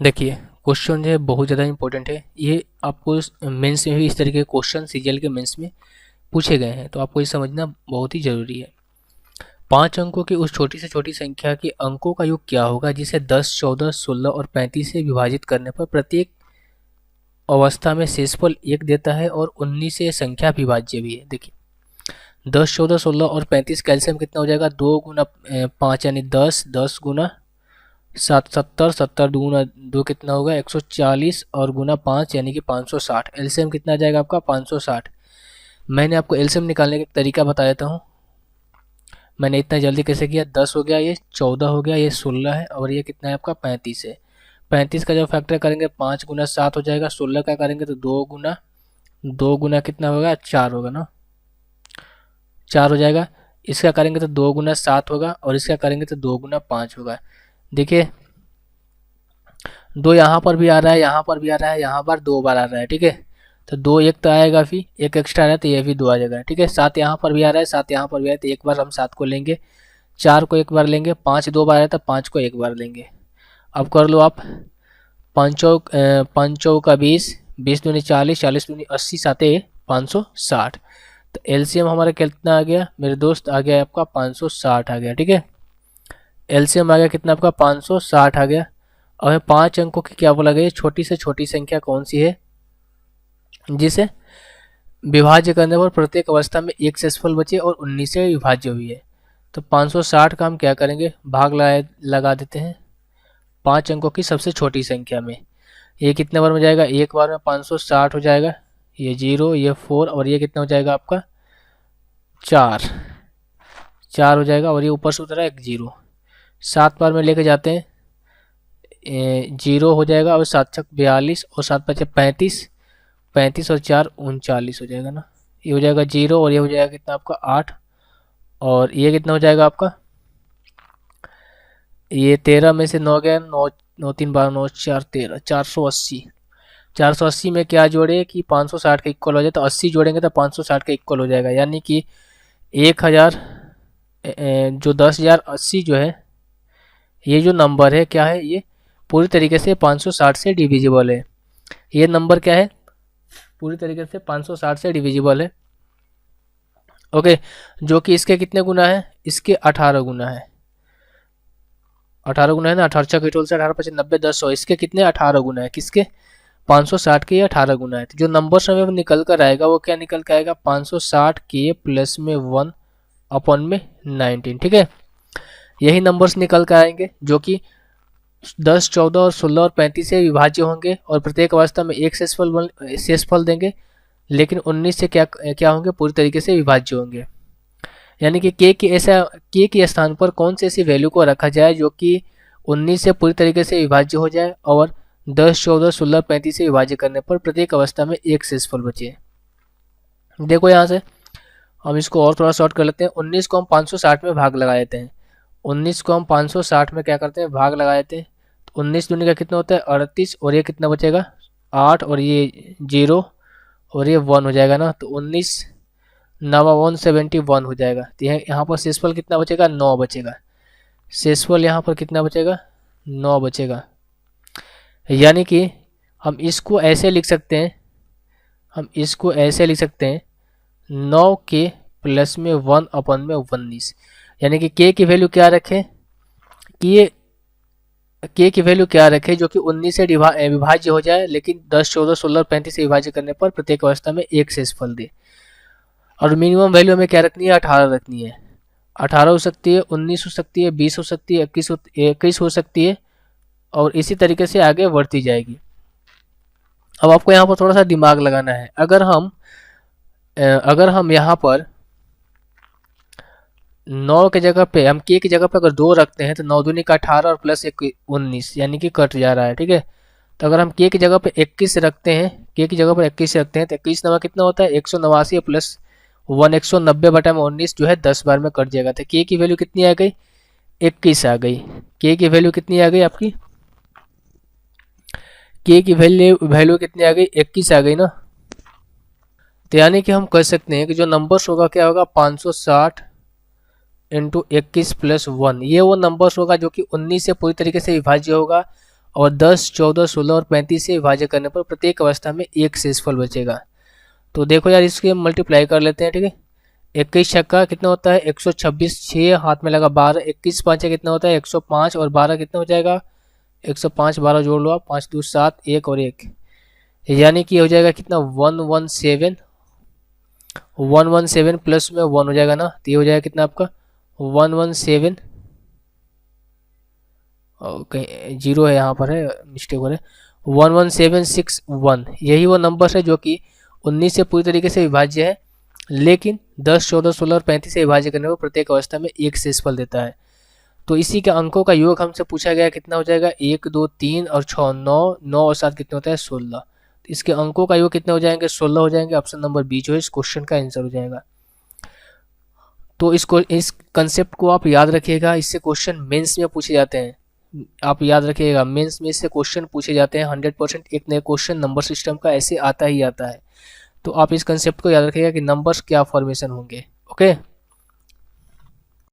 देखिए, क्वेश्चन जो है बहुत ज़्यादा इंपॉर्टेंट है। ये आपको मेंस में भी इस तरीके के क्वेश्चन सीजीएल के मेंस में पूछे गए हैं, तो आपको ये समझना बहुत ही ज़रूरी है। 5 अंकों की उस छोटी से छोटी संख्या के अंकों का योग क्या होगा जिसे 10, 14, 16 और 35 से विभाजित करने पर प्रत्येक अवस्था में शेषफल 1 देता है और 19 से संख्या विभाज्य भी है। देखिए 10, 14, 16 और 35 कैल्शियम कितना हो जाएगा, 2 गुना 5 यानी 10, 10 गुना 7 70, 70 गुना 2 कितना होगा 140 और गुना 5 यानी कि 560। एलसीएम कितना आ जाएगा आपका 560। मैंने आपको एलसीएम निकालने का तरीका बता देता हूँ। मैंने इतना जल्दी कैसे किया, 10 हो गया, ये 14 हो गया, ये 16 है और ये कितना है आपका 35 है। 35 का जब फैक्टर करेंगे 5 गुना 7 हो जाएगा, 16 का करेंगे तो 2 गुना कितना होगा 4 होगा ना, 4 हो जाएगा। इसका करेंगे तो 2 गुना 7 होगा और इसका करेंगे तो 2 गुना 5 होगा। देखिए 2 यहाँ पर भी आ रहा है, यहाँ पर भी आ रहा है, यहाँ पर 2 बार आ रहा है, ठीक है। तो 2 एक तो आएगा, फिर एक एक्स्ट्रा आ रहा है तो ये भी 2 आ जाएगा, ठीक है। 7 यहाँ पर भी आ रहा है, 7 यहाँ पर भी आ रहा है तो एक बार हम 7 को लेंगे, 4 को एक बार लेंगे, 5 2 बार आया तो 5 को एक बार लेंगे। अब कर लो आप, 5 का 20, 20 दूनी 40, 40 दूनी 80, 7 560। तो एलसीएम हमारा कितना आ गया मेरे दोस्त, आ गया आपका 560 आ गया, ठीक है। एलसीएम आ गया कितना आपका 560 आ गया। और 5 अंकों की क्या बोला गया, छोटी से छोटी संख्या कौन सी है जिसे विभाज्य करने पर प्रत्येक अवस्था में एक शेषफल बचे और 19 से विभाज्य हुई है। तो 560 का हम क्या करेंगे, भाग लगा देते हैं 5 अंकों की सबसे छोटी संख्या में। ये कितने बार में जाएगा, एक बार में 560 हो जाएगा, ये 0, ये 4 और ये कितना हो जाएगा आपका 4 हो जाएगा और ये ऊपर से उतरा एक 0। 7 बार में लेके जाते हैं, 0 हो जाएगा और 7 छक 42 और 7 पचे 35, 35 और 4 39 हो जाएगा ना। ये हो जाएगा 0 और ये हो जाएगा कितना आपका 8 और ये कितना हो जाएगा आपका, ये 13 में से 9 गया, 9 9 3 12 9 4 13, 480। 480 में क्या जोड़े कि 560 के इक्वल हो जाए, तो 80 जोड़ेंगे तो 560 के इक्वल हो जाएगा, यानी कि 1000 जो 10,080 जो है, ये जो नंबर है क्या है, ये पूरी तरीके से 560 से डिविजिबल है। ये नंबर क्या है, पूरी तरीके से 560 से डिविजिबल है, ओके। जो कि इसके कितने गुना है, इसके 18 गुना है, 18 गुना है ना, 18 छक 18 से 18 25 90 10 100, इसके कितने 18 गुना है, किसके 560 के 18 गुना है। तो जो नंबर समय में निकल कर आएगा वो क्या निकल कर आएगा, 560 के प्लस में 1 अपॉन में 19, ठीक है। यही नंबर्स निकल कर आएंगे जो कि 10, 14 और 16 और 35 से विभाज्य होंगे और प्रत्येक अवस्था में एक शेषफल देंगे, लेकिन 19 से क्या होंगे, पूरी तरीके से विभाज्य होंगे। यानी कि के के स्थान पर कौन सी ऐसी वैल्यू को रखा जाए जो कि 19 से पूरी तरीके से विभाज्य हो जाए और 10, 14, 16, 35 से विभाज्य करने पर प्रत्येक अवस्था में एक शेषफल बचे। देखो यहाँ से हम इसको और थोड़ा शॉर्ट कर लेते हैं। 19 को हम 560 में भाग लगा देते हैं, 19 को हम 560 में क्या करते हैं, भाग लगा देते हैं। तो 19 दूनी का कितना होता है 38 और ये कितना बचेगा 8 और ये 0 और ये 1 हो जाएगा ना। तो 19 नवा 171 हो जाएगा। तो यहाँ पर शेषफल कितना बचेगा, 9 बचेगा। शेषफल यहाँ पर कितना बचेगा, 9 बचेगा। यानी कि हम इसको ऐसे लिख सकते हैं, 9 के प्लस में 1 अपन में 19, यानी कि के की वैल्यू क्या रखें कि ये के की वैल्यू क्या रखें जो कि 19 से विभाज्य हो जाए, लेकिन 10, 14, 16 और 35 से विभाज्य करने पर प्रत्येक अवस्था में एक शेषफल दे। और मिनिमम वैल्यू हमें क्या रखनी है, 18 रखनी है। 18 हो सकती है, 19 हो सकती है, 20 हो सकती है, 21 हो सकती है और इसी तरीके से आगे बढ़ती जाएगी। अब आपको यहाँ पर थोड़ा सा दिमाग लगाना है। अगर हम यहाँ पर 9 के जगह पे हम के की जगह पे अगर 2 रखते हैं तो 9 दूनी का 18 और प्लस 19 यानी कि कट जा रहा है, ठीक है। तो अगर हम के की जगह पे 21 रखते हैं, के की जगह पर 21 रखते हैं तो 21 नवा कितना होता है 189 प्लस 1 190 बटा में 19 जो है 10 बार में कट जाएगा। तो के की वैल्यू कितनी आ गई, 21 आ गई। के की वैल्यू कितनी आ गई आपकी, के की वैल्यू कितनी आ गई, 21 आ गई ना। तो यानी कि हम कह सकते हैं कि जो नंबर्स होगा क्या होगा 560 इंटू 21 प्लस 1, ये वो नंबर्स होगा जो कि 19 से पूरी तरीके से विभाज्य होगा और 10, 14, 16 और 35 से विभाज्य करने पर प्रत्येक अवस्था में एक शेषफल बचेगा। तो देखो यार, इसके मल्टीप्लाई कर लेते हैं, ठीक है। 21 छक्का कितना होता है 126, 6 हाथ में लगा 12, 21 पाँच कितना होता है 105 और 12 कितना हो जाएगा 105, 12 जोड़ लो आप, 5 2 7, 1 और 1, यानी कि हो जाएगा कितना 117, 117 प्लस में 1 हो जाएगा ना, तो ये हो जाएगा कितना आपका 117, ओके जीरो है यहाँ पर, है मिस्टेक हो रहा है, 11761, यही वो नंबर है जो कि 19 से पूरी तरीके से विभाज्य है, लेकिन 10, 14, 16 और 35 से विभाज्य करने पर प्रत्येक अवस्था में एक शेषफल देता है। तो इसी के अंकों का योग हमसे पूछा गया कितना हो जाएगा 1, 2, 3 और 6, 9, 9 और 7 कितना होता है 16। तो इसके अंकों का योग कितने हो जाएंगे 16 हो जाएंगे। ऑप्शन नंबर बी जो है इस क्वेश्चन का आंसर हो जाएगा। तो इस कंसेप्ट को आप याद रखिएगा, इससे क्वेश्चन मेंस में पूछे जाते हैं। आप याद रखिएगा, मेंस में इससे क्वेश्चन पूछे जाते हैं 100%। एक नए क्वेश्चन नंबर सिस्टम का ऐसे आता ही आता है। तो आप इस कंसेप्ट को याद रखिएगा कि नंबर्स क्या फॉर्मेशन होंगे। ओके।